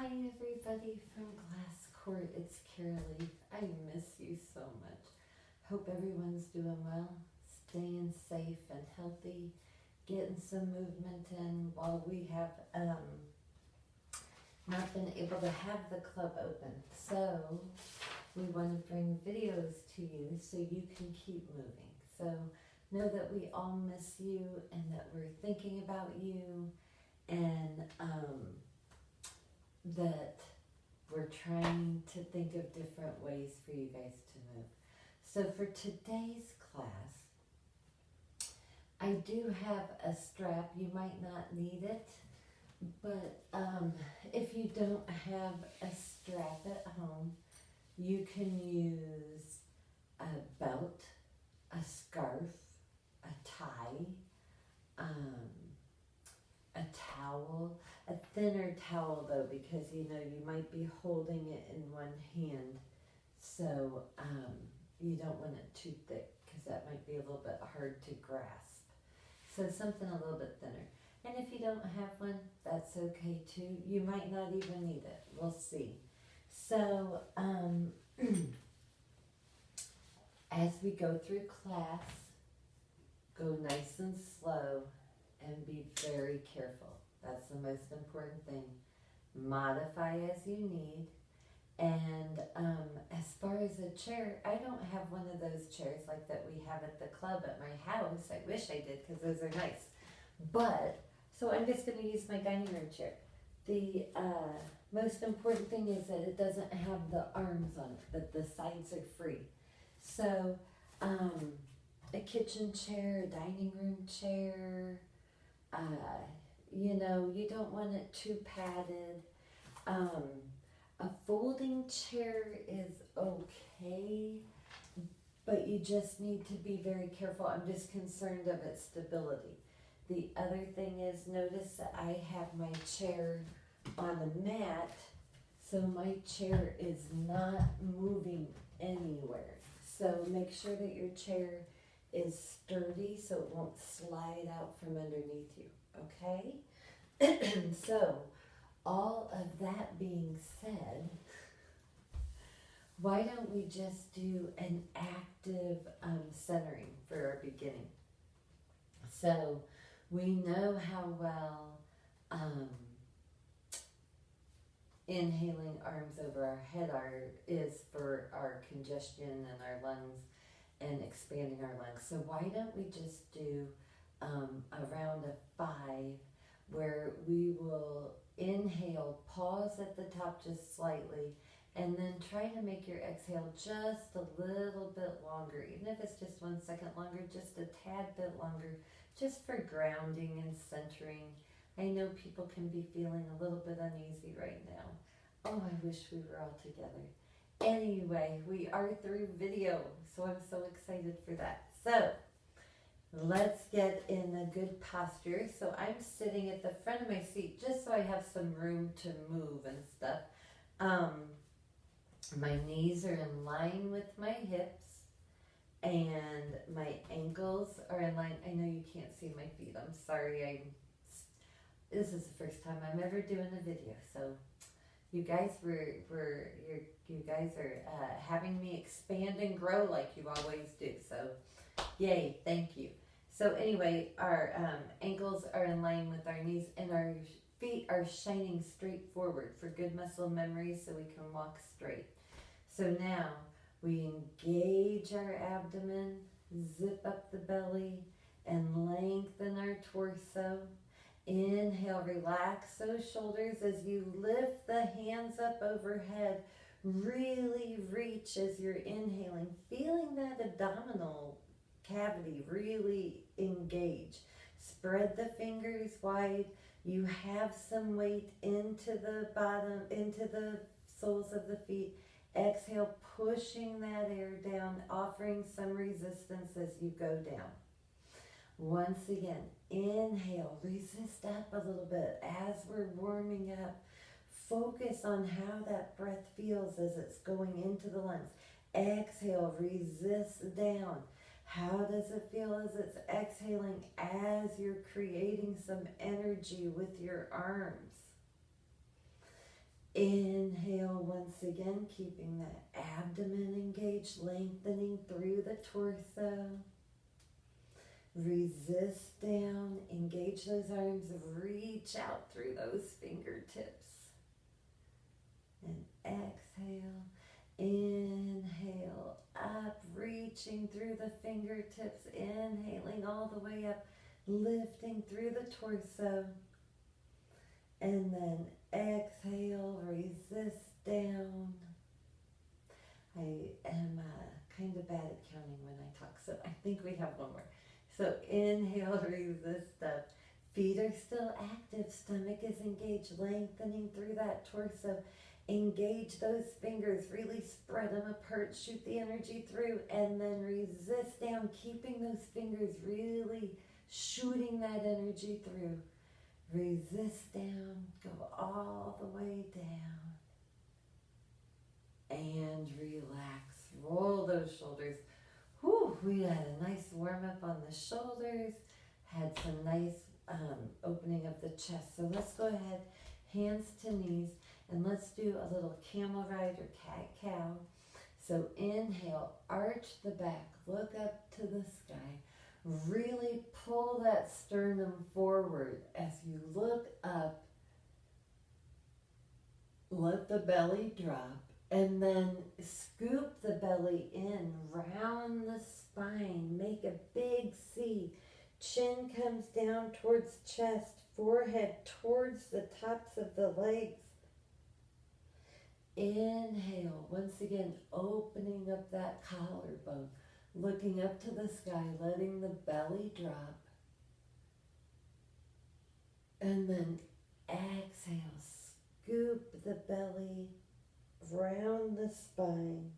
Hi everybody from Glass Court, it's Carolee. I miss you so much. Hope everyone's doing well, staying safe and healthy, getting some movement in while we have not been able to have the club open. So we want to bring videos to you so you can keep moving. So know that we all miss you and that we're thinking about you, and that we're trying to think of different ways for you guys to move. So for today's class, I do have a strap. You might not need it, but if you don't have a strap at home, you can use a belt, a scarf, a tie, a towel, a thinner towel though, because you might be holding it in one hand, so you don't want it too thick because that might be a little bit hard to grasp. So something a little bit thinner. And if you don't have one, that's okay too. You might not even need it. We'll see. So as we go through class, go nice and slow and be very careful. That's the most important thing. Modify as you need. And as far as a chair, I don't have one of those chairs like that we have at the club at my house. I wish I did because those are nice. But, so I'm just going to use my dining room chair. The most important thing is that it doesn't have the arms on it, but the sides are free. So a kitchen chair, a dining room chair, you don't want it too padded. A folding chair is okay, but you just need to be very careful. I'm just concerned of its stability. The other thing is, notice that I have my chair on a mat, so my chair is not moving anywhere. So make sure that your chair is sturdy so it won't slide out from underneath you, okay? So, all of that being said, why don't we just do an active centering for our beginning? So, we know how well inhaling arms over our head is for our congestion and our lungs and expanding our lungs. So why don't we just do a round of 5 where we will inhale, pause at the top just slightly, and then try to make your exhale just a little bit longer. Even if it's just 1 second longer, just a tad bit longer, just for grounding and centering. I know people can be feeling a little bit uneasy right now. Oh, I wish we were all together. Anyway, we are through video, so I'm so excited for that. So, let's get in a good posture. So I'm sitting at the front of my seat just so I have some room to move and stuff. My knees are in line with my hips and my ankles are in line. I know you can't see my feet. I'm sorry. This is the first time I'm ever doing a video, so you guys you guys are having me expand and grow like you always do. So, yay! Thank you. So anyway, our ankles are in line with our knees, and our feet are shining straight forward for good muscle memory, so we can walk straight. So now we engage our abdomen, zip up the belly, and lengthen our torso. Inhale, relax those shoulders as you lift the hands up overhead. Really reach as you're inhaling, feeling that abdominal cavity really engage. Spread the fingers wide. You have some weight into the bottom, into the soles of the feet. Exhale, pushing that air down, offering some resistance as you go down. Once again, inhale, resist up a little bit as we're warming up. Focus on how that breath feels as it's going into the lungs. Exhale, resist down. How does it feel as it's exhaling as you're creating some energy with your arms? Inhale once again, keeping that abdomen engaged, lengthening through the torso. Resist down, engage those arms, reach out through those fingertips. And exhale, inhale, up, reaching through the fingertips, inhaling all the way up, lifting through the torso. And then exhale, resist down. I am kind of bad at counting when I talk, so I think we have one more. So inhale, resist up. Feet are still active, stomach is engaged, lengthening through that torso. Engage those fingers, really spread them apart, shoot the energy through, and then resist down, keeping those fingers really shooting that energy through. Resist down, go all the way down, and relax. Roll those shoulders. Whew, we had a nice warm up on the shoulders, had some nice opening of the chest. So let's go ahead, hands to knees, and let's do a little camel ride or cat-cow. So inhale, arch the back, look up to the sky. Really pull that sternum forward as you look up. Let the belly drop, and then scoop the belly in, round the spine, make a big C. Chin comes down towards chest, forehead towards the tops of the legs. Inhale, once again, opening up that collarbone, looking up to the sky, letting the belly drop. And then exhale, scoop the belly, round the spine.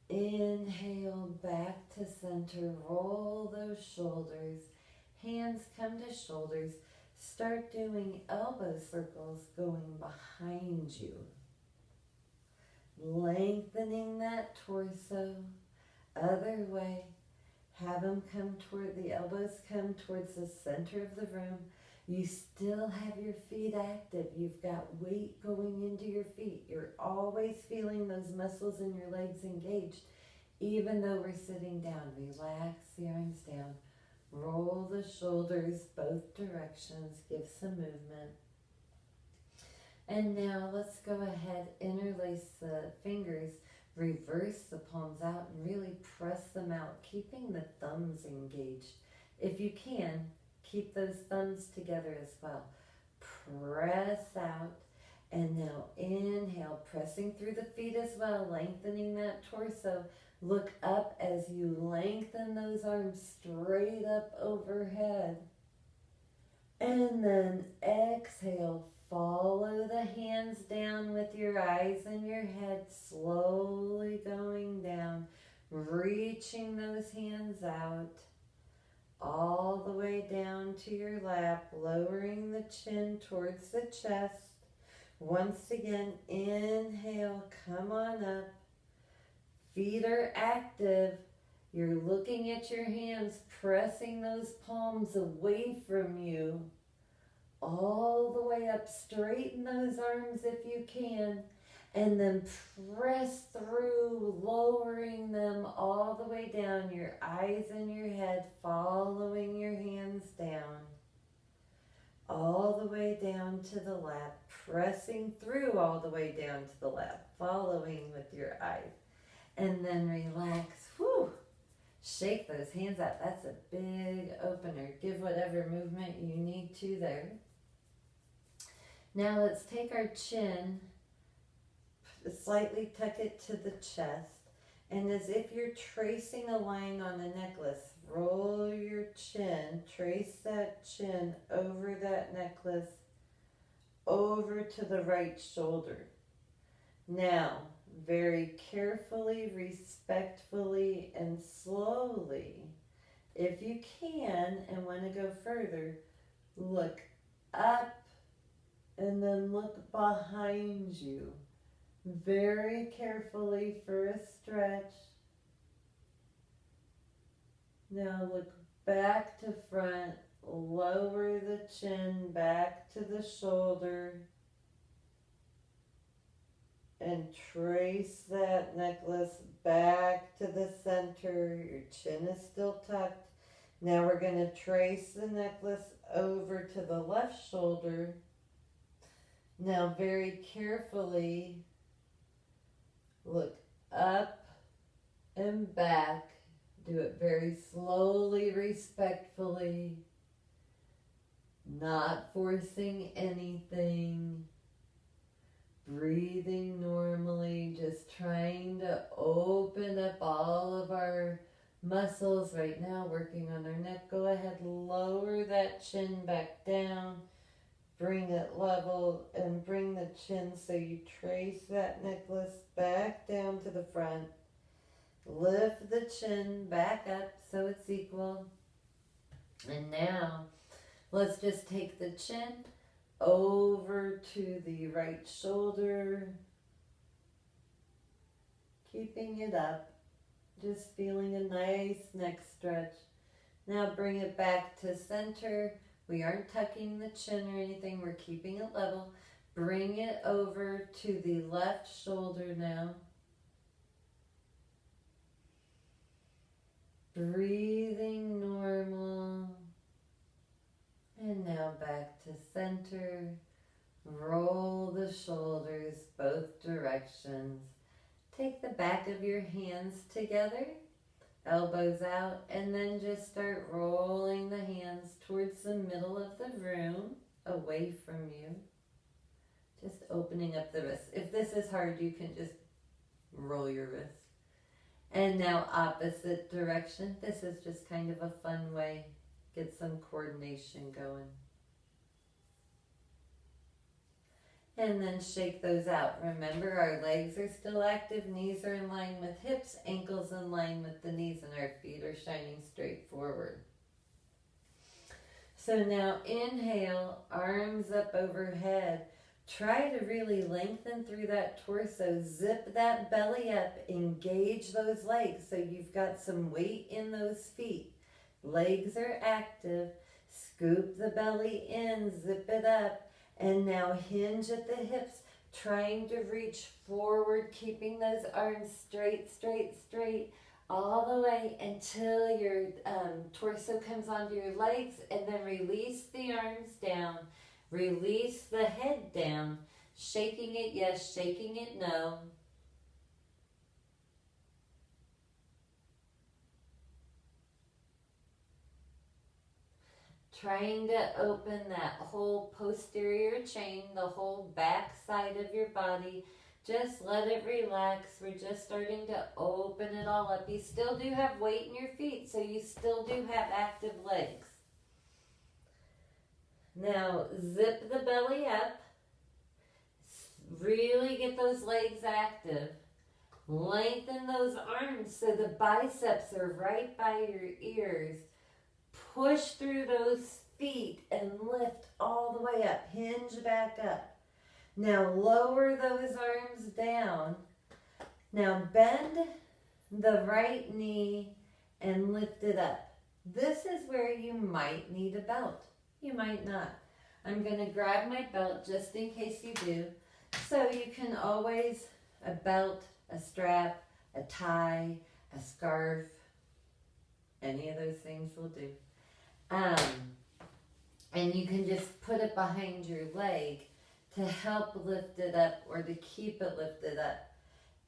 Inhale, back to center, roll those shoulders. Hands come to shoulders. Start doing elbow circles going behind you. Lengthening that torso. Other way. Have them come toward, the elbows come towards the center of the room. You still have your feet active. You've got weight going into your feet. You're always feeling those muscles in your legs engaged. Even though we're sitting down, relax the arms down. Roll the shoulders both directions. Give some movement. And now let's go ahead, interlace the fingers, reverse the palms out, and really press them out, keeping the thumbs engaged. If you can, keep those thumbs together as well. Press out, and now inhale, pressing through the feet as well, lengthening that torso. Look up as you lengthen those arms straight up overhead. And then exhale, follow the hands down with your eyes and your head slowly going down, reaching those hands out all the way down to your lap, lowering the chin towards the chest. Once again, inhale, come on up. Feet are active. You're looking at your hands, pressing those palms away from you. All the way up, straighten those arms if you can, and then press through, lowering them all the way down, your eyes and your head following your hands down, all the way down to the lap, pressing through all the way down to the lap, following with your eyes, and then relax. Whew. Shake those hands out. That's a big opener. Give whatever movement you need to there. Now let's take our chin, slightly tuck it to the chest, and as if you're tracing a line on a necklace, roll your chin, trace that chin over that necklace, over to the right shoulder. Now, very carefully, respectfully, and slowly, if you can and want to go further, look up and then look behind you. Very carefully for a stretch. Now look back to front, lower the chin back to the shoulder. and trace that necklace back to the center. Your chin is still tucked. Now we're going to trace the necklace over to the left shoulder. Now very carefully look up and back. Do it very slowly, respectfully, not forcing anything. Breathing normally, just trying to open up all of our muscles right now, working on our neck. Go ahead, lower that chin back down, bring it level, and bring the chin so you trace that necklace back down to the front. Lift the chin back up so it's equal. And now, let's just take the chin over to the right shoulder, keeping it up, just feeling a nice neck stretch. Now bring it back to center. We aren't tucking the chin or anything, we're keeping it level. Bring it over to the left shoulder now. Breathing normal. And now back to center. Roll the shoulders both directions. Take the back of your hands together, elbows out, and then just start rolling the hands towards the middle of the room, away from you. Just opening up the wrists. If this is hard, you can just roll your wrists. And now opposite direction. This is just kind of a fun way. Get some coordination going. And then shake those out. Remember, our legs are still active, knees are in line with hips, ankles in line with the knees, and our feet are shining straight forward. So now inhale, arms up overhead. Try to really lengthen through that torso. Zip that belly up. Engage those legs so you've got some weight in those feet. Legs are active. Scoop the belly in. Zip it up. And now hinge at the hips. Trying to reach forward. Keeping those arms straight, straight, straight. All the way until your torso comes onto your legs. And then release the arms down. Release the head down, shaking it yes, shaking it no. Trying to open that whole posterior chain, the whole back side of your body. Just let it relax. We're just starting to open it all up. You still do have weight in your feet, so you still do have active legs. Now, zip the belly up. Really get those legs active. Lengthen those arms so the biceps are right by your ears. Push through those feet and lift all the way up. Hinge back up. Now, lower those arms down. Now, bend the right knee and lift it up. This is where you might need a belt. You might not. I'm going to grab my belt just in case you do. So you can always, a belt, a strap, a tie, a scarf, any of those things will do. And you can just put it behind your leg to help lift it up or to keep it lifted up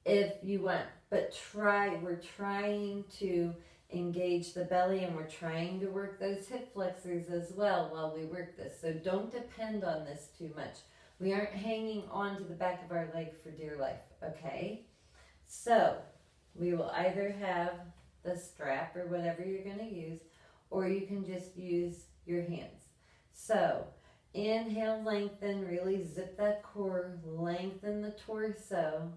if you want. But we're trying to engage the belly, and we're trying to work those hip flexors as well while we work this. So don't depend on this too much. We aren't hanging on to the back of our leg for dear life, okay? So we will either have the strap or whatever you're going to use, or you can just use your hands. So inhale, lengthen, really zip that core, lengthen the torso.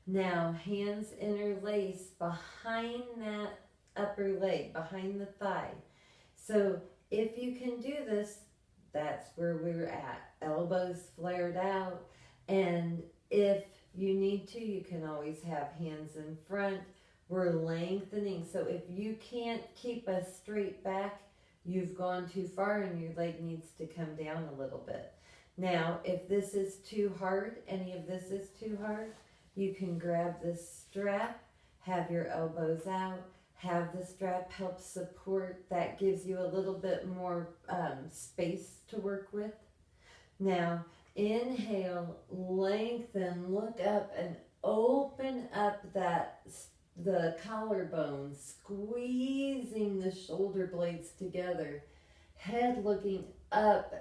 Now hands interlace behind that upper leg, behind the thigh. So if you can do this, that's where we're at. Elbows flared out. And if you need to, you can always have hands in front. We're lengthening. So if you can't keep a straight back, you've gone too far and your leg needs to come down a little bit. Now, if this is too hard, any of this is too hard, you can grab this strap, have your elbows out, have the strap help support. That gives you a little bit more space to work with. Now, inhale, lengthen, look up and open up the collarbone, squeezing the shoulder blades together. Head looking up,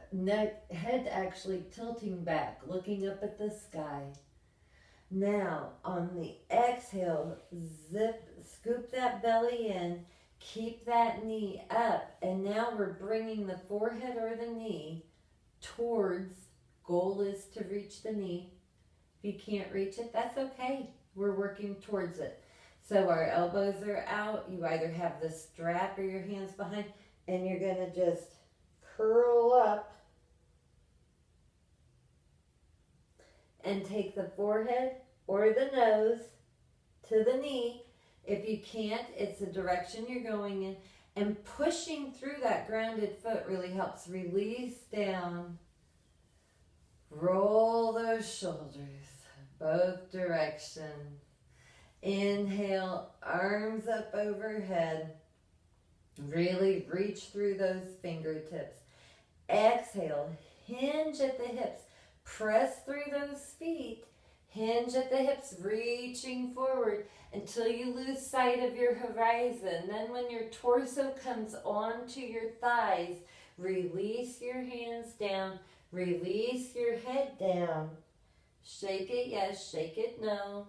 head actually tilting back, looking up at the sky. Now, on the exhale, scoop that belly in, keep that knee up, and now we're bringing the forehead or the knee towards, goal is to reach the knee. If you can't reach it, that's okay. We're working towards it. So our elbows are out. You either have the strap or your hands behind, and you're going to just curl up and take the forehead or the nose to the knee. If you can't, it's the direction you're going in. And pushing through that grounded foot really helps release down. Roll those shoulders, both directions. Inhale, arms up overhead. Really reach through those fingertips. Exhale, hinge at the hips. Press through those feet. Hinge at the hips, reaching forward until you lose sight of your horizon. Then when your torso comes onto your thighs, release your hands down. Release your head down. Shake it yes, shake it no.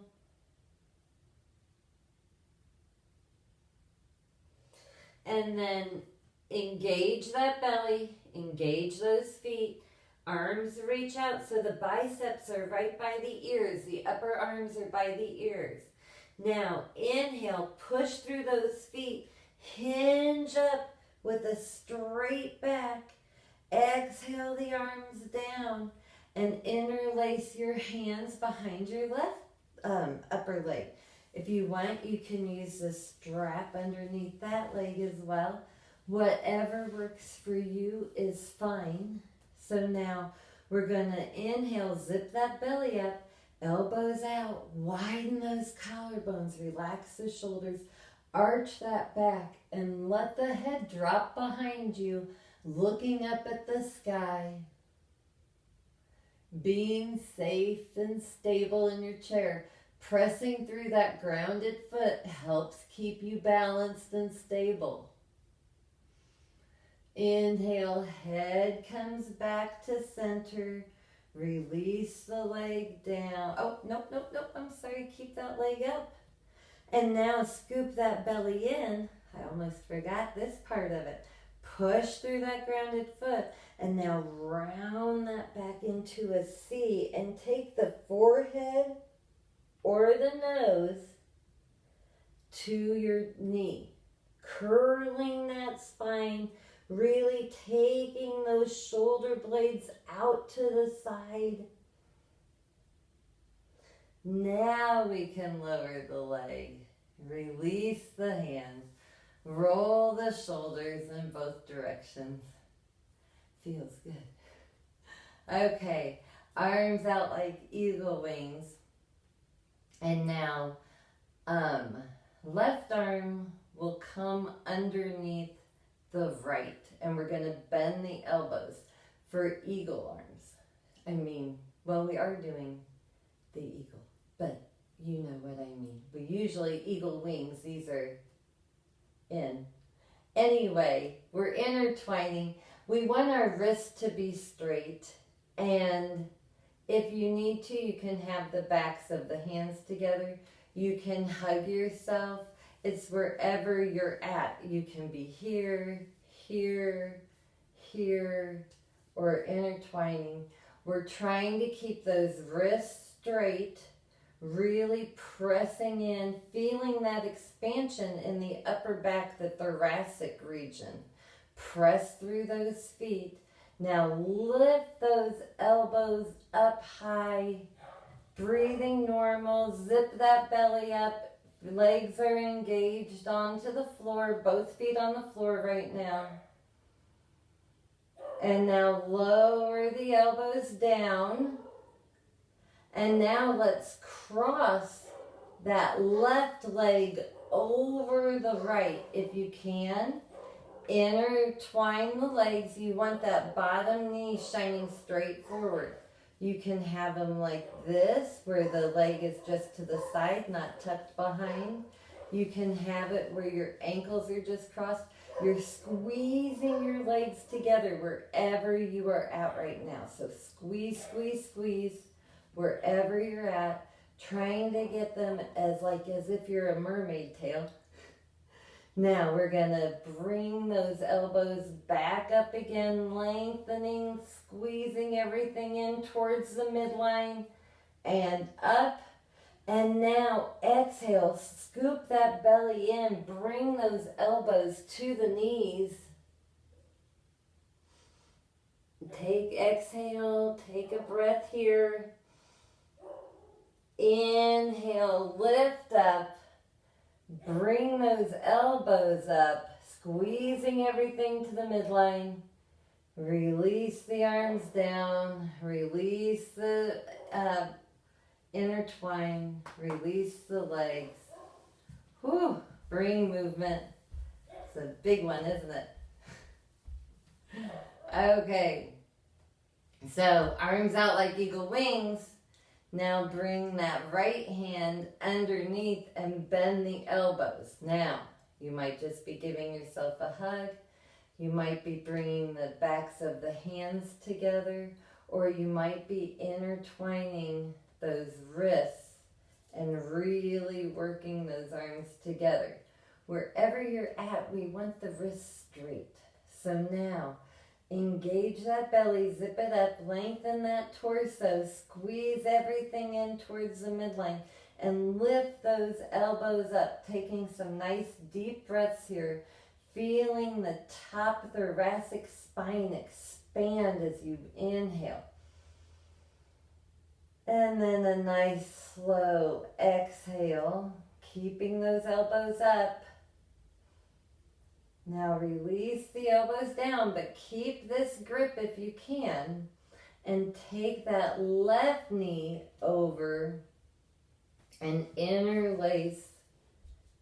And then engage that belly, engage those feet. Arms reach out so the biceps are right by the ears. The upper arms are by the ears. Now, inhale, push through those feet. Hinge up with a straight back. Exhale the arms down and interlace your hands behind your left upper leg. If you want, you can use the strap underneath that leg as well. Whatever works for you is fine. So now we're going to inhale, zip that belly up, elbows out, widen those collarbones, relax the shoulders, arch that back, and let the head drop behind you, looking up at the sky. Being safe and stable in your chair. Pressing through that grounded foot helps keep you balanced and stable. Inhale, head comes back to center. Release the leg down. Oh, nope, I'm sorry. Keep that leg up. And now scoop that belly in. I almost forgot this part of it. Push through that grounded foot. And now round that back into a C. And take the forehead or the nose to your knee. Curling that spine. Really taking those shoulder blades out to the side. Now we can lower the leg. Release the hands. Roll the shoulders in both directions. Feels good. Okay, arms out like eagle wings. And now, left arm will come underneath the right, and we're going to bend the elbows for eagle arms. We are doing the eagle, but you know what I mean. We usually eagle wings, these are in. Anyway, we're intertwining. We want our wrists to be straight, and if you need to, you can have the backs of the hands together. You can hug yourself. It's wherever you're at. You can be here, here, here, or intertwining. We're trying to keep those wrists straight, really pressing in, feeling that expansion in the upper back, the thoracic region. Press through those feet. Now lift those elbows up high, breathing normal, zip that belly up. Legs are engaged onto the floor, both feet on the floor right now. And now lower the elbows down And now let's cross that left leg over the right if you can. Intertwine the legs. You want that bottom knee shining straight forward. You can have them like this, where the leg is just to the side, not tucked behind. You can have it where your ankles are just crossed. You're squeezing your legs together wherever you are at right now. So squeeze, squeeze, squeeze wherever you're at, trying to get them as if you're a mermaid tail. Now we're going to bring those elbows back up again, lengthening, squeezing everything in towards the midline and up. And now exhale, scoop that belly in, bring those elbows to the knees. Exhale, take a breath here. Inhale, lift up. Bring those elbows up, squeezing everything to the midline. Release the arms down. Release the intertwine. Release the legs. Whew, bring movement. It's a big one, isn't it? Okay. So, arms out like eagle wings. Now bring that right hand underneath and bend the elbows. Now, you might just be giving yourself a hug. You might be bringing the backs of the hands together, or you might be intertwining those wrists and really working those arms together. Wherever you're at, we want the wrists straight. So now, engage that belly, zip it up, lengthen that torso, squeeze everything in towards the midline, and lift those elbows up, taking some nice deep breaths here, feeling the top thoracic spine expand as you inhale. And then a nice slow exhale, keeping those elbows up. Now release the elbows down, but keep this grip if you can, and take that left knee over and interlace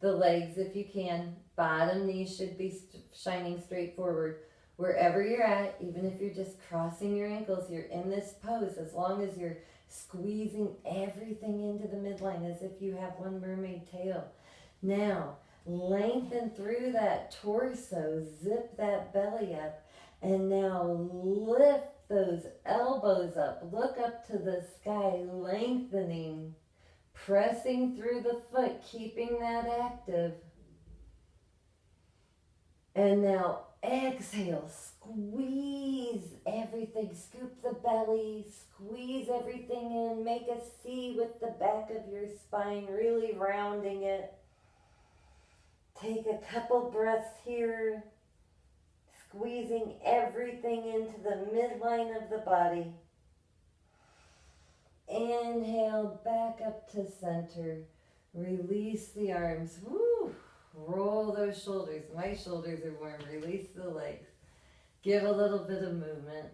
the legs if you can. Bottom knee should be shining straight forward. Wherever you're at, even if you're just crossing your ankles, you're in this pose as long as you're squeezing everything into the midline as if you have one mermaid tail. Now, lengthen through that torso, zip that belly up, and now lift those elbows up. Look up to the sky, lengthening, pressing through the foot, keeping that active. And now exhale, squeeze everything, scoop the belly, squeeze everything in, make a C with the back of your spine, really rounding it. Take a couple breaths here, squeezing everything into the midline of the body. Inhale, back up to center. Release the arms. Woo! Roll those shoulders. My shoulders are warm. Release the legs. Give a little bit of movement.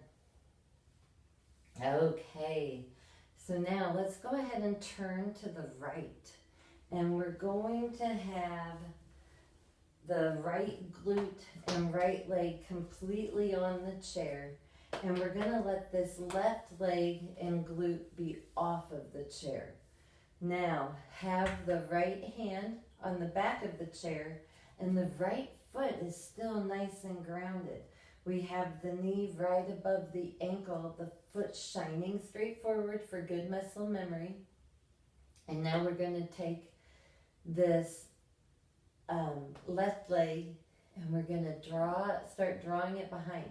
Okay. So now let's go ahead and turn to the right. And we're going to have the right glute and right leg completely on the chair. And we're going to let this left leg and glute be off of the chair. Now, have the right hand on the back of the chair, and the right foot is still nice and grounded. We have the knee right above the ankle, the foot shining straight forward for good muscle memory. And now we're going to take this left leg, and we're going to start drawing it behind.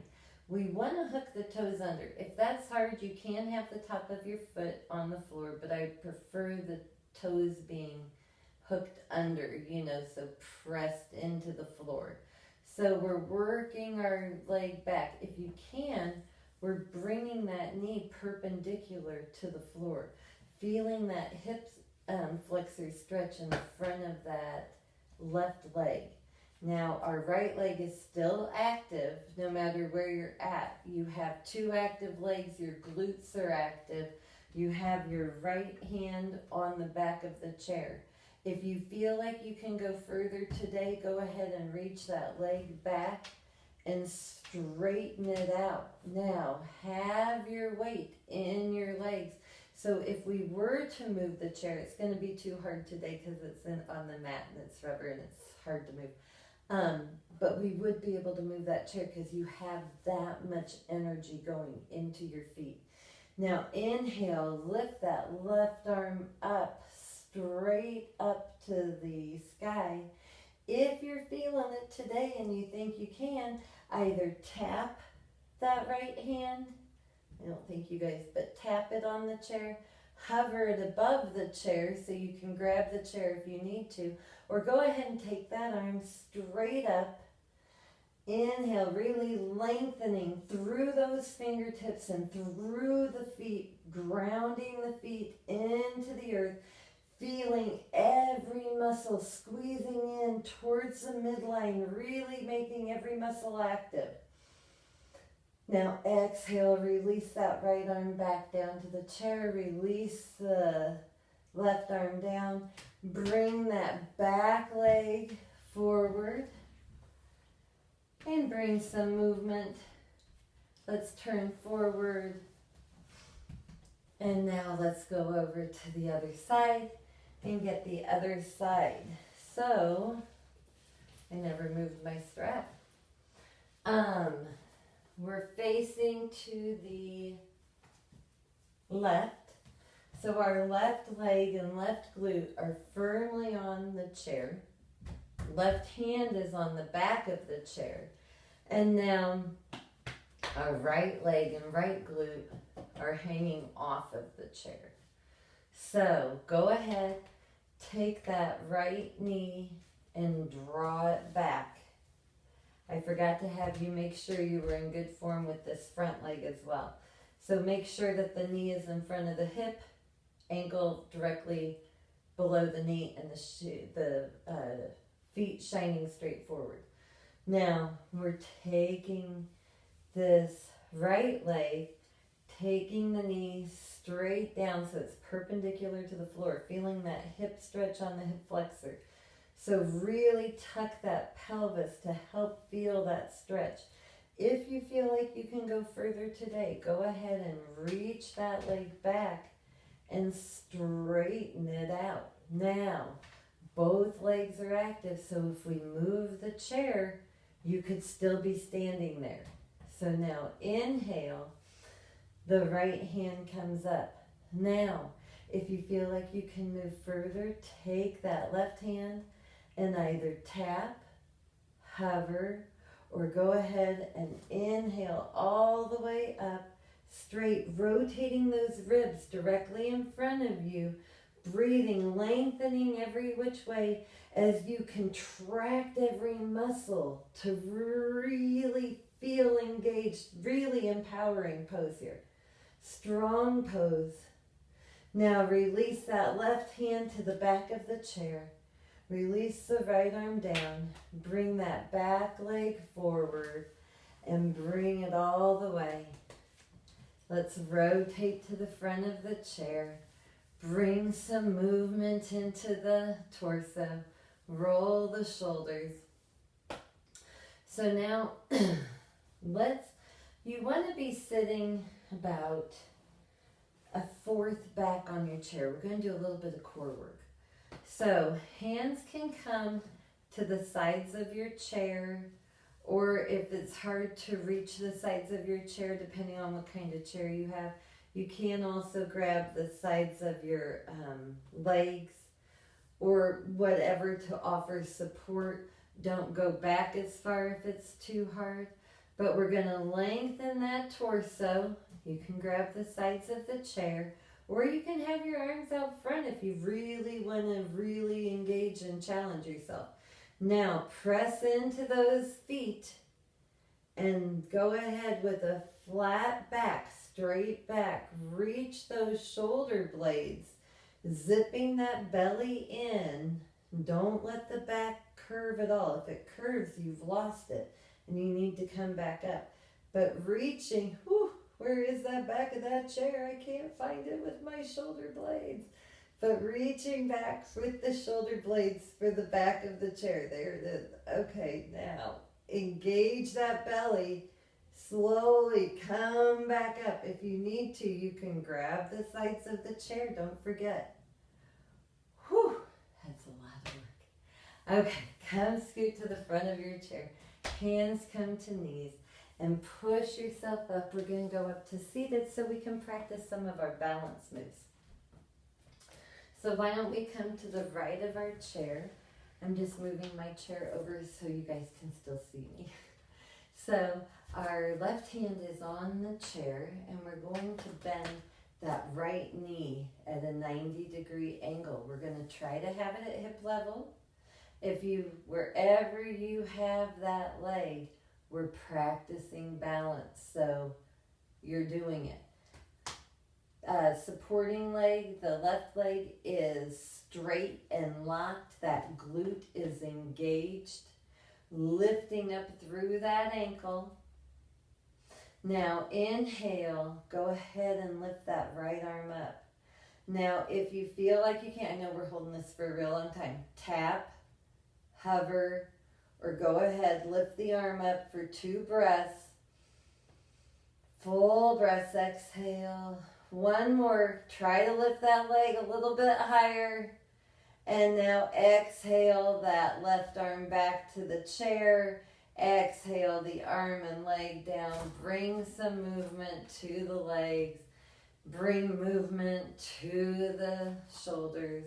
We want to hook the toes under. If that's hard, you can have the top of your foot on the floor, but I prefer the toes being hooked under, so pressed into the floor. So we're working our leg back. If you can, we're bringing that knee perpendicular to the floor, feeling that hip flexor stretch in the front of that left leg. Now, our right leg is still active no matter where you're at. You have two active legs, your glutes are active. You have your right hand on the back of the chair. If you feel like you can go further today, go ahead and reach that leg back and straighten it out. Now, have your weight in your legs. So if we were to move the chair, it's going to be too hard today because it's on the mat and it's rubber and it's hard to move. But we would be able to move that chair because you have that much energy going into your feet. Now inhale, lift that left arm up, straight up to the sky. If you're feeling it today and you think you can, either tap that right hand, I don't think you guys, but tap it on the chair, hover it above the chair so you can grab the chair if you need to, or go ahead and take that arm straight up. Inhale, really lengthening through those fingertips and through the feet, grounding the feet into the earth, feeling every muscle squeezing in towards the midline, really making every muscle active. Now exhale, release that right arm back down to the chair, release the left arm down, bring that back leg forward and bring some movement. Let's turn forward and now let's go over to the other side and get the other side. So, I never moved my strap. We're facing to the left. So our left leg and left glute are firmly on the chair. Left hand is on the back of the chair. And now our right leg and right glute are hanging off of the chair. So go ahead, take that right knee and draw it back. I forgot to have you make sure you were in good form with this front leg as well. So make sure that the knee is in front of the hip, ankle directly below the knee, and the feet shining straight forward. Now we're taking this right leg, taking the knee straight down so it's perpendicular to the floor, feeling that hip stretch on the hip flexor. So really tuck that pelvis to help feel that stretch. If you feel like you can go further today, go ahead and reach that leg back and straighten it out. Now, both legs are active, so if we move the chair, you could still be standing there. So now inhale, the right hand comes up. Now, if you feel like you can move further, take that left hand and either tap, hover, or go ahead and inhale all the way up, straight, rotating those ribs directly in front of you, breathing, lengthening every which way as you contract every muscle to really feel engaged, really empowering pose here. Strong pose. Now release that left hand to the back of the chair. Release the right arm down. Bring that back leg forward and bring it all the way. Let's rotate to the front of the chair. Bring some movement into the torso. Roll the shoulders. So now you want to be sitting about a fourth back on your chair. We're going to do a little bit of core work. So hands can come to the sides of your chair, or if it's hard to reach the sides of your chair, depending on what kind of chair you have, you can also grab the sides of your legs or whatever to offer support. Don't go back as far if it's too hard, but we're going to lengthen that torso. You can grab the sides of the chair, or you can have your arms out front if you really want to really engage and challenge yourself. Now press into those feet and go ahead with a flat back, straight back. Reach those shoulder blades, zipping that belly in. Don't let the back curve at all. If it curves, you've lost it and you need to come back up. But reaching, where is that back of that chair? I can't find it with my shoulder blades. But reaching back with the shoulder blades for the back of the chair. There it is. Okay, now engage that belly. Slowly come back up. If you need to, you can grab the sides of the chair. Don't forget. Whew, that's a lot of work. Okay, come scoot to the front of your chair. Hands come to knees and push yourself up. We're going to go up to seated so we can practice some of our balance moves. So why don't we come to the right of our chair. I'm just moving my chair over so you guys can still see me. So our left hand is on the chair and we're going to bend that right knee at a 90-degree angle. We're going to try to have it at hip level. Wherever you have that leg, we're practicing balance. So you're doing it. Supporting leg, the left leg is straight and locked. That glute is engaged. Lifting up through that ankle. Now inhale, go ahead and lift that right arm up. Now if you feel like you can't, I know we're holding this for a real long time, tap, hover, or go ahead, lift the arm up for 2 breaths. Full breaths, exhale. One more, try to lift that leg a little bit higher. And now exhale that left arm back to the chair. Exhale the arm and leg down. Bring some movement to the legs. Bring movement to the shoulders.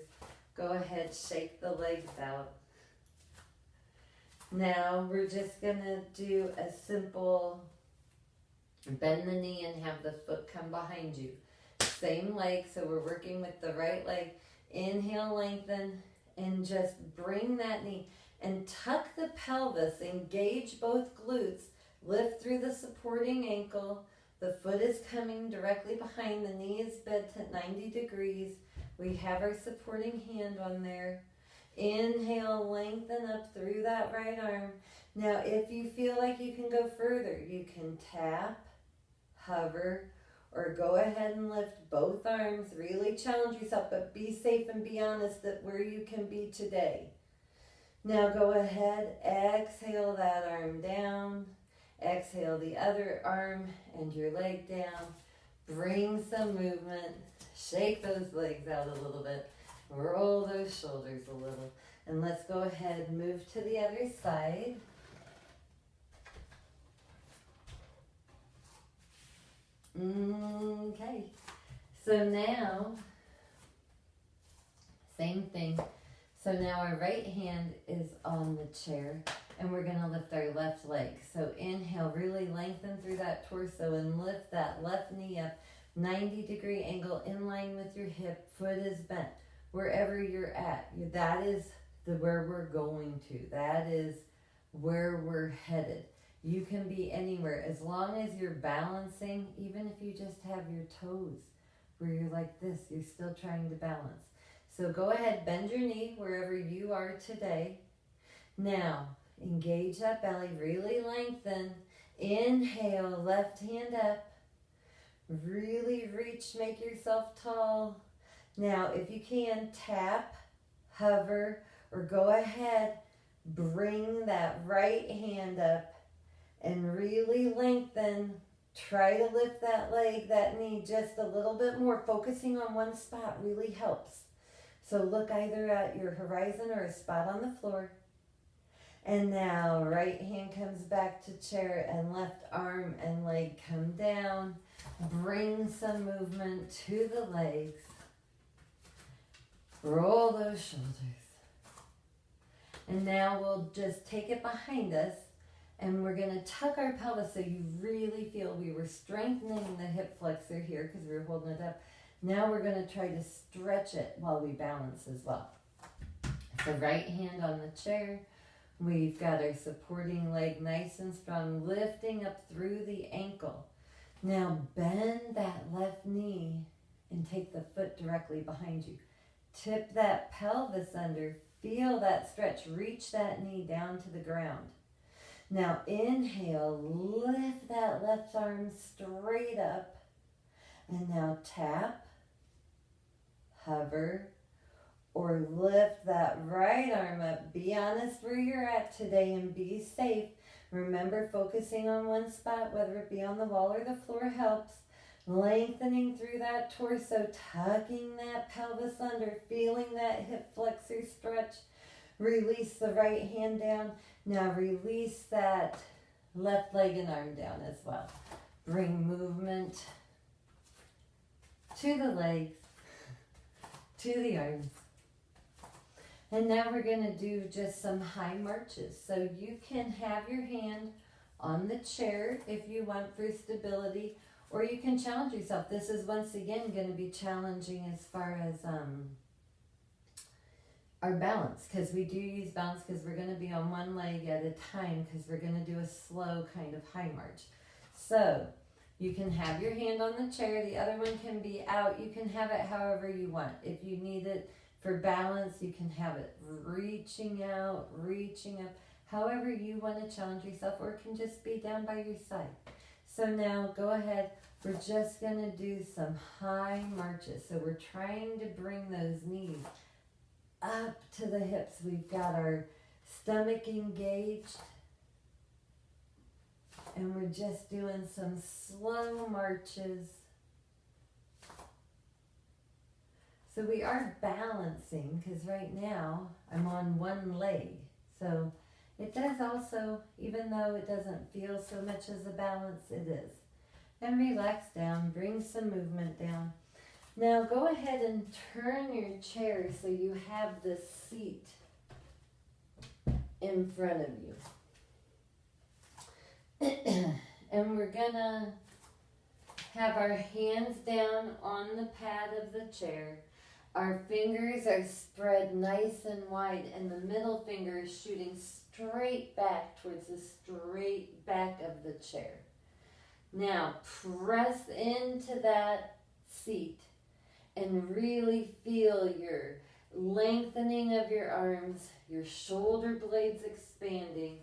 Go ahead, shake the legs out. Now we're just going to do a simple bend the knee and have the foot come behind you. Same leg, so we're working with the right leg. Inhale, lengthen, and just bring that knee and tuck the pelvis. Engage both glutes. Lift through the supporting ankle. The foot is coming directly behind. The knee is bent at 90 degrees. We have our supporting hand on there. Inhale, lengthen up through that right arm. Now, if you feel like you can go further, you can tap, hover, or go ahead and lift both arms. Really challenge yourself, but be safe and be honest at where you can be today. Now go ahead, exhale that arm down. Exhale the other arm and your leg down. Bring some movement. Shake those legs out a little bit. Roll those shoulders a little. And let's go ahead and move to the other side. Okay, so now, same thing. So now our right hand is on the chair and we're going to lift our left leg. So inhale, really lengthen through that torso and lift that left knee up, 90-degree angle in line with your hip, foot is bent. Wherever you're at, that is where we're going to. That is where we're headed. You can be anywhere as long as you're balancing, even if you just have your toes where you're like this, you're still trying to balance. So go ahead, bend your knee wherever you are today. Now, engage that belly, really lengthen. Inhale, left hand up. Really reach, make yourself tall. Now, if you can, tap, hover, or go ahead, bring that right hand up. And really lengthen. Try to lift that leg, that knee just a little bit more. Focusing on one spot really helps. So look either at your horizon or a spot on the floor. And now right hand comes back to chair and left arm and leg come down. Bring some movement to the legs. Roll those shoulders. And now we'll just take it behind us. And we're going to tuck our pelvis so you really feel we were strengthening the hip flexor here because we were holding it up. Now we're going to try to stretch it while we balance as well. So right hand on the chair. We've got our supporting leg nice and strong, lifting up through the ankle. Now bend that left knee and take the foot directly behind you. Tip that pelvis under. Feel that stretch. Reach that knee down to the ground. Now inhale, lift that left arm straight up. And now tap, hover, or lift that right arm up. Be honest where you're at today and be safe. Remember, focusing on one spot, whether it be on the wall or the floor, helps. Lengthening through that torso, tucking that pelvis under, feeling that hip flexor stretch. Release the right hand down. Now release that left leg and arm down as well. Bring movement to the legs, to the arms. And now we're going to do just some high marches. So you can have your hand on the chair if you want for stability, or you can challenge yourself. This is once again going to be challenging as far as our balance, because we do use balance because we're going to be on one leg at a time, because we're going to do a slow kind of high march. So you can have your hand on the chair, the other one can be out. You can have it however you want. If you need it for balance, you can have it reaching out, reaching up, however you want to challenge yourself, or it can just be down by your side. So now go ahead, we're just going to do some high marches. So we're trying to bring those knees up to the hips. We've got our stomach engaged. And we're just doing some slow marches. So we are balancing, because right now I'm on one leg. So it does also, even though it doesn't feel so much as a balance, it is. And relax down, bring some movement down. Now go ahead and turn your chair so you have the seat in front of you. And we're gonna have our hands down on the pad of the chair. Our fingers are spread nice and wide, and the middle finger is shooting straight back towards the straight back of the chair. Now press into that seat and really feel your lengthening of your arms, your shoulder blades expanding.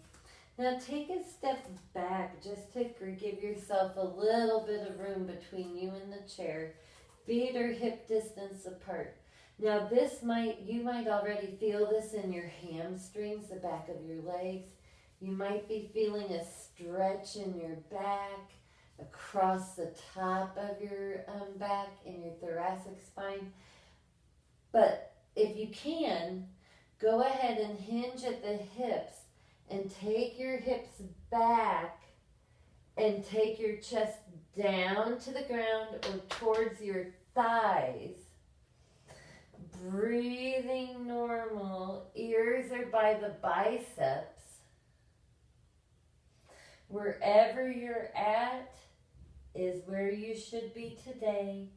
Now take a step back just to give yourself a little bit of room between you and the chair. Feet are hip distance apart. Now you might already feel this in your hamstrings, the back of your legs. You might be feeling a stretch in your back, across the top of your back, in your thoracic spine. But if you can, go ahead and hinge at the hips and take your hips back and take your chest down to the ground or towards your thighs. Breathing normal. Ears are by the biceps. Wherever you're at is where you should be today.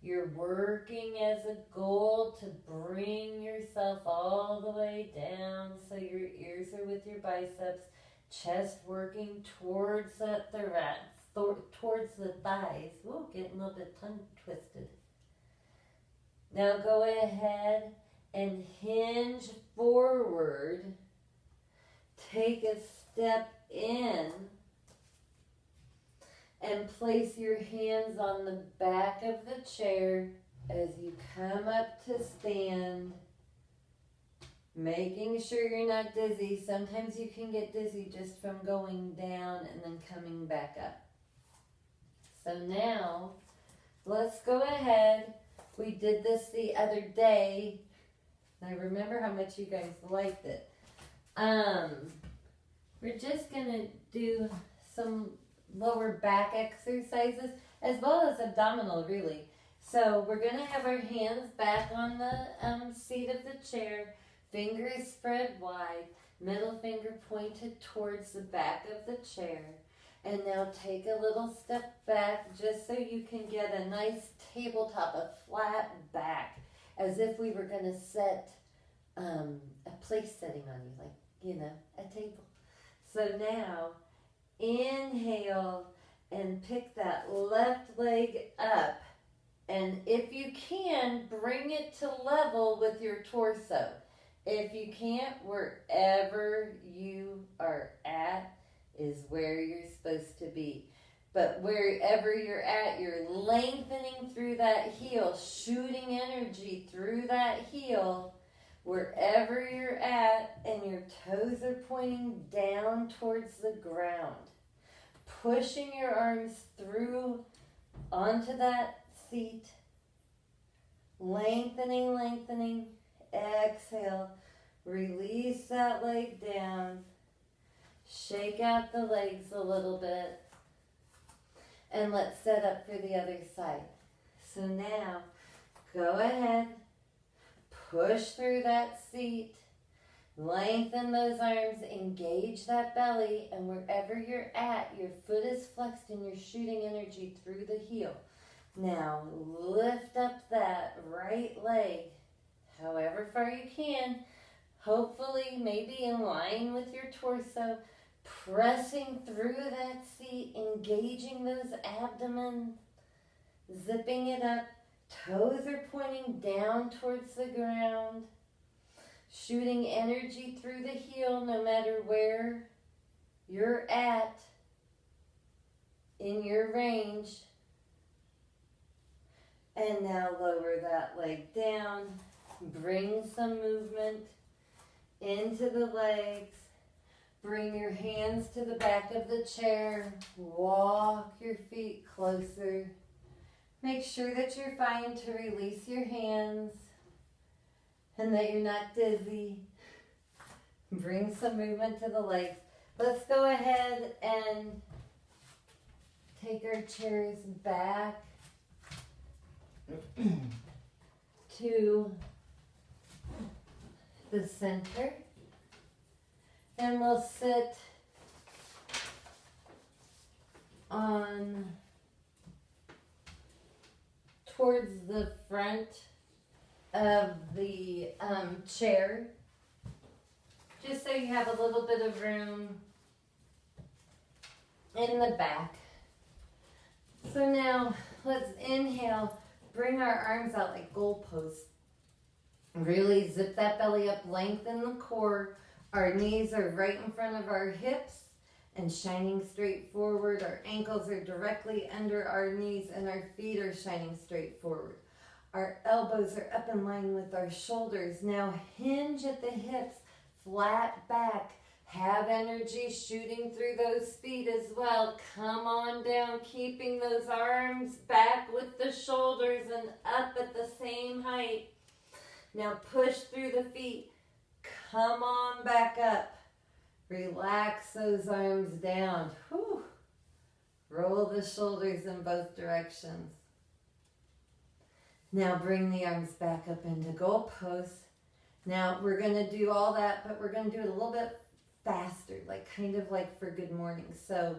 You're working as a goal to bring yourself all the way down so your ears are with your biceps, chest working towards that thorax, towards the thighs. Whoa, getting a little bit tongue twisted. Now go ahead and hinge forward. Take a step in and place your hands on the back of the chair as you come up to stand, making sure you're not dizzy. Sometimes you can get dizzy just from going down and then coming back up. So now, let's go ahead. We did this the other day, and I remember how much you guys liked it. We're just going to do some lower back exercises as well as abdominal, really. So we're going to have our hands back on the seat of the chair, fingers spread wide, middle finger pointed towards the back of the chair. And now take a little step back just so you can get a nice tabletop, a flat back, as if we were going to set a place setting on you, like, a table. So now, inhale and pick that left leg up. And if you can, bring it to level with your torso. If you can't, wherever you are at, is where you're supposed to be. But wherever you're at, you're lengthening through that heel, shooting energy through that heel, wherever you're at, and your toes are pointing down towards the ground. Pushing your arms through onto that seat. Lengthening, lengthening. Exhale. Release that leg down. Shake out the legs a little bit. And let's set up for the other side. So now, go ahead, push through that seat, lengthen those arms, engage that belly, and wherever you're at, your foot is flexed and you're shooting energy through the heel. Now, lift up that right leg, however far you can, hopefully maybe in line with your torso, pressing through that seat, engaging those abdomen, zipping it up. Toes are pointing down towards the ground, shooting energy through the heel no matter where you're at in your range. And now lower that leg down, bring some movement into the legs. Bring your hands to the back of the chair. Walk your feet closer. Make sure that you're fine to release your hands and that you're not dizzy. Bring some movement to the legs. Let's go ahead and take our chairs back to the center. And we'll sit on towards the front of the chair, just so you have a little bit of room in the back. So now let's inhale, bring our arms out like goalposts. Really zip that belly up, lengthen the core. Our knees are right in front of our hips and shining straight forward. Our ankles are directly under our knees and our feet are shining straight forward. Our elbows are up in line with our shoulders. Now hinge at the hips, flat back. Have energy shooting through those feet as well. Come on down, keeping those arms back with the shoulders and up at the same height. Now push through the feet. Come on back up. Relax those arms down. Whew. Roll the shoulders in both directions. Now bring the arms back up into goalposts. Now we're going to do all that, but we're going to do it a little bit faster, like kind of like for good morning. So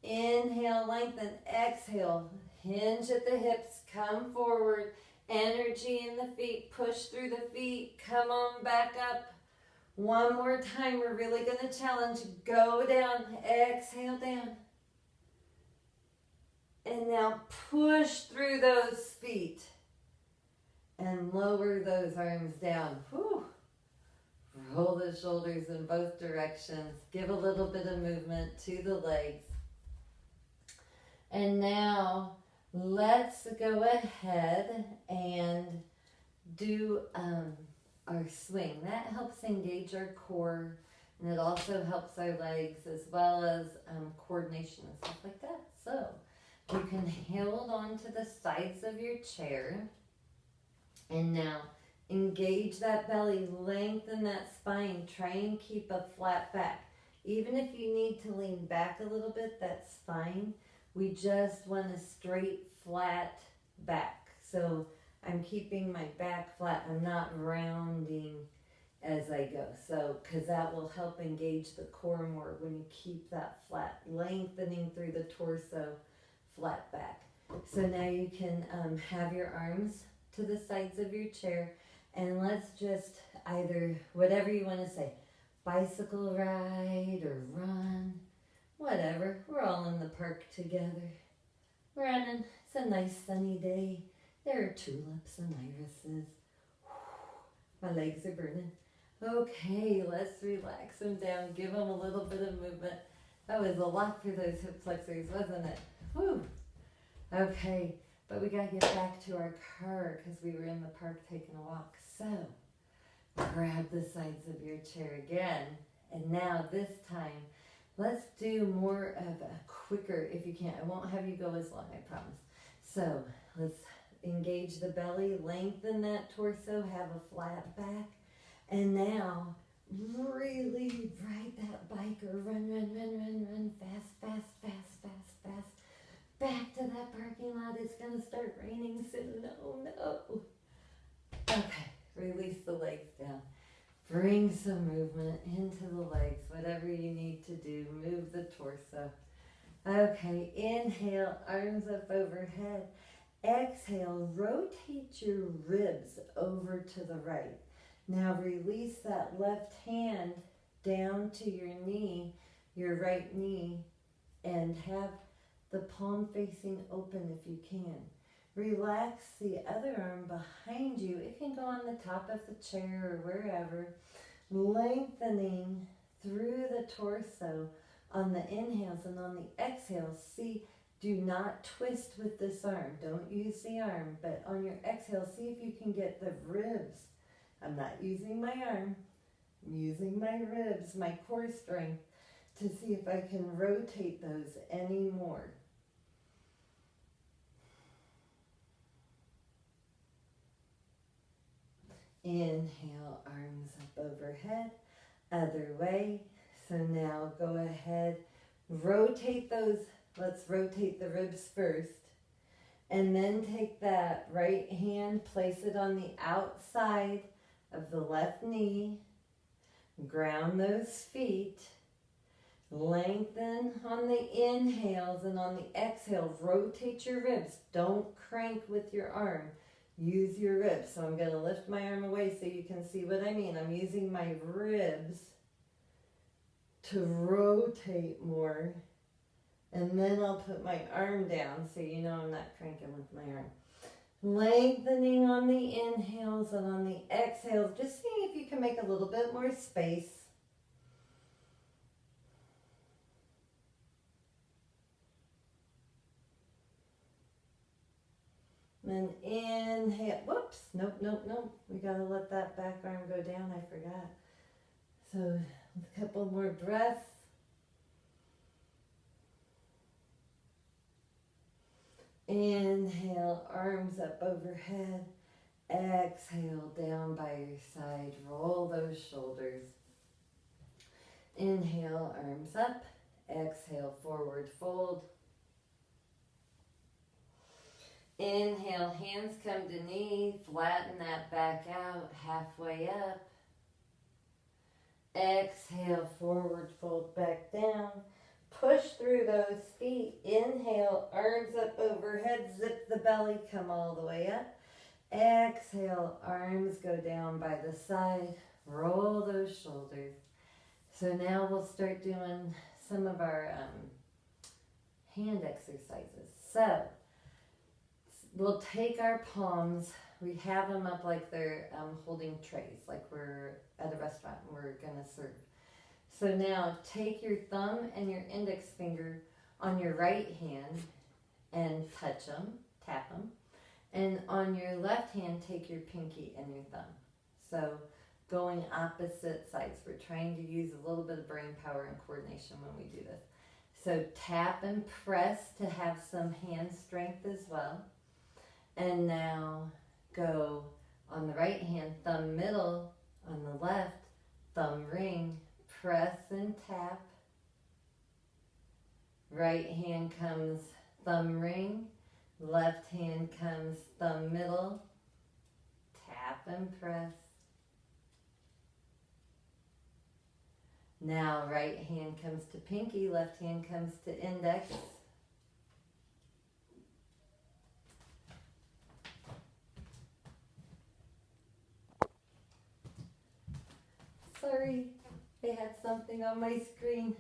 inhale, lengthen, exhale, hinge at the hips, come forward, energy in the feet, push through the feet, come on back up. One more time, we're really going to challenge. Go down, exhale down. And now push through those feet and lower those arms down. Whew. Roll the shoulders in both directions. Give a little bit of movement to the legs. And now let's go ahead and do our swing. That helps engage our core, and it also helps our legs as well as coordination and stuff like that. So you can hold on to the sides of your chair, and now engage that belly, lengthen that spine, try and keep a flat back. Even if you need to lean back a little bit, that's fine. We just want a straight, flat back. So I'm keeping my back flat. I'm not rounding as I go. So, because that will help engage the core more when you keep that flat, lengthening through the torso, flat back. So now you can have your arms to the sides of your chair, and let's just either, whatever you want to say, bicycle ride or run, whatever. We're all in the park together, running. It's a nice sunny day. There are tulips and irises. My legs are burning. Okay, let's relax them down. Give them a little bit of movement. That was a lot for those hip flexors, wasn't it? Whew. Okay, but we gotta get back to our car because we were in the park taking a walk. So, grab the sides of your chair again. And now this time, let's do more of a quicker, if you can. I won't have you go as long, I promise. So, let's engage the belly, lengthen that torso, have a flat back. And now, really ride that bike or run, fast, fast, fast, fast, fast. Back to that parking lot. It's gonna start raining soon. Oh no. Okay, release the legs down. Bring some movement into the legs, whatever you need to do. Move the torso. Okay, inhale, arms up overhead. Exhale, rotate your ribs over to the right. Now release that left hand down to your knee, your right knee, and have the palm facing open if you can. Relax the other arm behind you. It can go on the top of the chair or wherever. Lengthening through the torso on the inhales, and on the exhales, see, do not twist with this arm. Don't use the arm, but on your exhale, see if you can get the ribs. I'm not using my arm. I'm using my ribs, my core strength, to see if I can rotate those any more. Inhale, arms up overhead, other way. So now go ahead, rotate those. Let's rotate the ribs first. And then take that right hand, place it on the outside of the left knee. Ground those feet. Lengthen on the inhales, and on the exhale, rotate your ribs. Don't crank with your arm. Use your ribs. So I'm going to lift my arm away so you can see what I mean. I'm using my ribs to rotate more. And then I'll put my arm down so you know I'm not cranking with my arm. Lengthening on the inhales, and on the exhales, just seeing if you can make a little bit more space. Then inhale, whoops, nope. We gotta let that back arm go down, I forgot. So a couple more breaths. Inhale, arms up overhead. Exhale, down by your side. Roll those shoulders. Inhale, arms up. Exhale, forward fold. Inhale, hands come to knee. Flatten that back out, halfway up. Exhale, forward fold back down. Push through those feet. Inhale, arms up overhead. Zip the belly, come all the way up. Exhale, arms go down by the side. Roll those shoulders. So now we'll start doing some of our hand exercises. So we'll take our palms. We have them up like they're holding trays, like we're at a restaurant and we're going to serve. So now take your thumb and your index finger on your right hand and touch them, tap them. And on your left hand, take your pinky and your thumb. So going opposite sides. We're trying to use a little bit of brain power and coordination when we do this. So tap and press to have some hand strength as well. And now go on the right hand, thumb middle, on the left, thumb ring. Press and tap. Right hand comes thumb ring. Left hand comes thumb middle. Tap and press. Now right hand comes to pinky. Left hand comes to index. Sorry. I had something on my screen.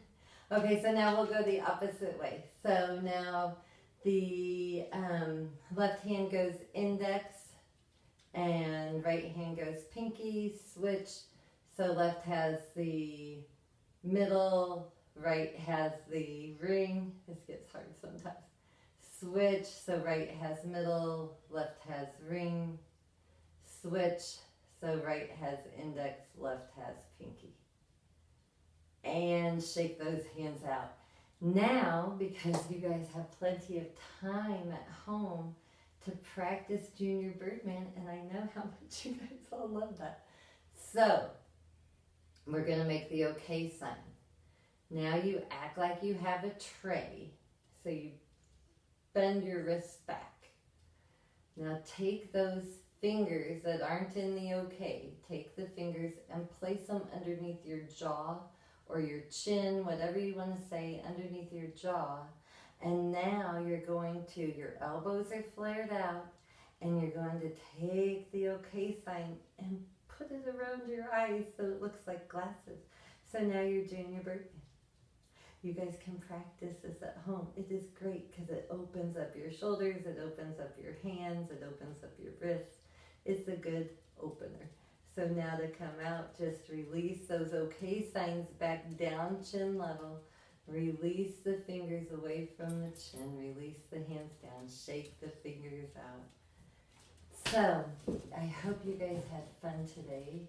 Okay, so now we'll go the opposite way. So now the left hand goes index and right hand goes pinky. Switch. So left has the middle, right has the ring. This gets hard sometimes. Switch, so right has middle, left has ring. Switch, so right has index, left has pinky. And shake those hands out. Now, because you guys have plenty of time at home to practice Junior Birdman, and I know how much you guys all love that. So, we're going to make the okay sign. Now you act like you have a tray. So you bend your wrists back. Now take those fingers that aren't in the okay, take the fingers and place them underneath your jaw or your chin, whatever you want to say, underneath your jaw. And now you're going to, your elbows are flared out, and you're going to take the okay sign and put it around your eyes so it looks like glasses. So now you're Junior Birdman. You guys can practice this at home. It is great because it opens up your shoulders, it opens up your hands, it opens up your wrists. It's a good opener. So now to come out, just release those okay signs back down, chin level. Release the fingers away from the chin. Release the hands down. Shake the fingers out. So, I hope you guys had fun today.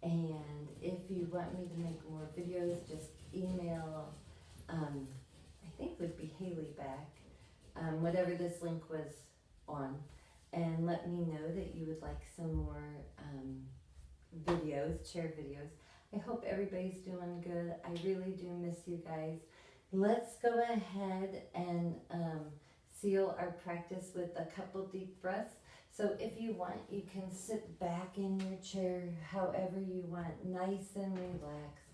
And if you want me to make more videos, just email, I think it would be Haley back, whatever this link was on. And let me know that you would like some more videos, chair videos. I hope everybody's doing good. I really do miss you guys. Let's go ahead and seal our practice with a couple deep breaths. So if you want, you can sit back in your chair however you want, nice and relaxed.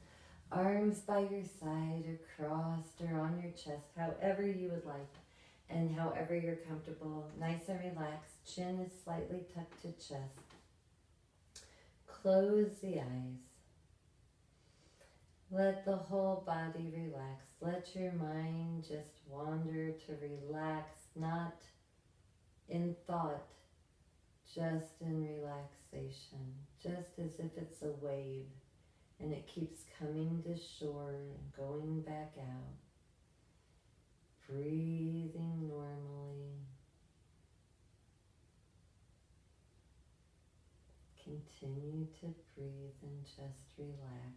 Arms by your side or crossed or on your chest, however you would like. And however you're comfortable, nice and relaxed. Chin is slightly tucked to chest. Close the eyes. Let the whole body relax. Let your mind just wander to relax, not in thought, just in relaxation, just as if it's a wave and it keeps coming to shore and going back out. Breathing normally. Continue to breathe and just relax.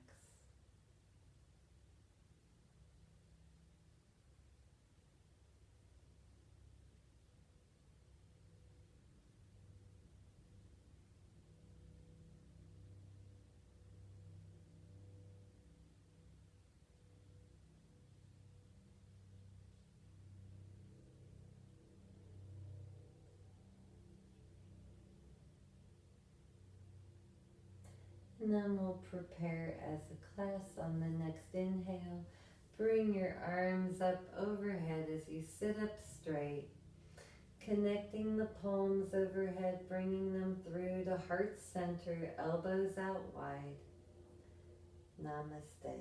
And then we'll prepare as a class on the next inhale. Bring your arms up overhead as you sit up straight. Connecting the palms overhead, bringing them through to heart center, elbows out wide. Namaste.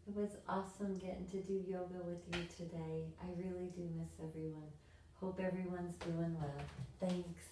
It was awesome getting to do yoga with you today. I really do miss everyone. Hope everyone's doing well. Thanks.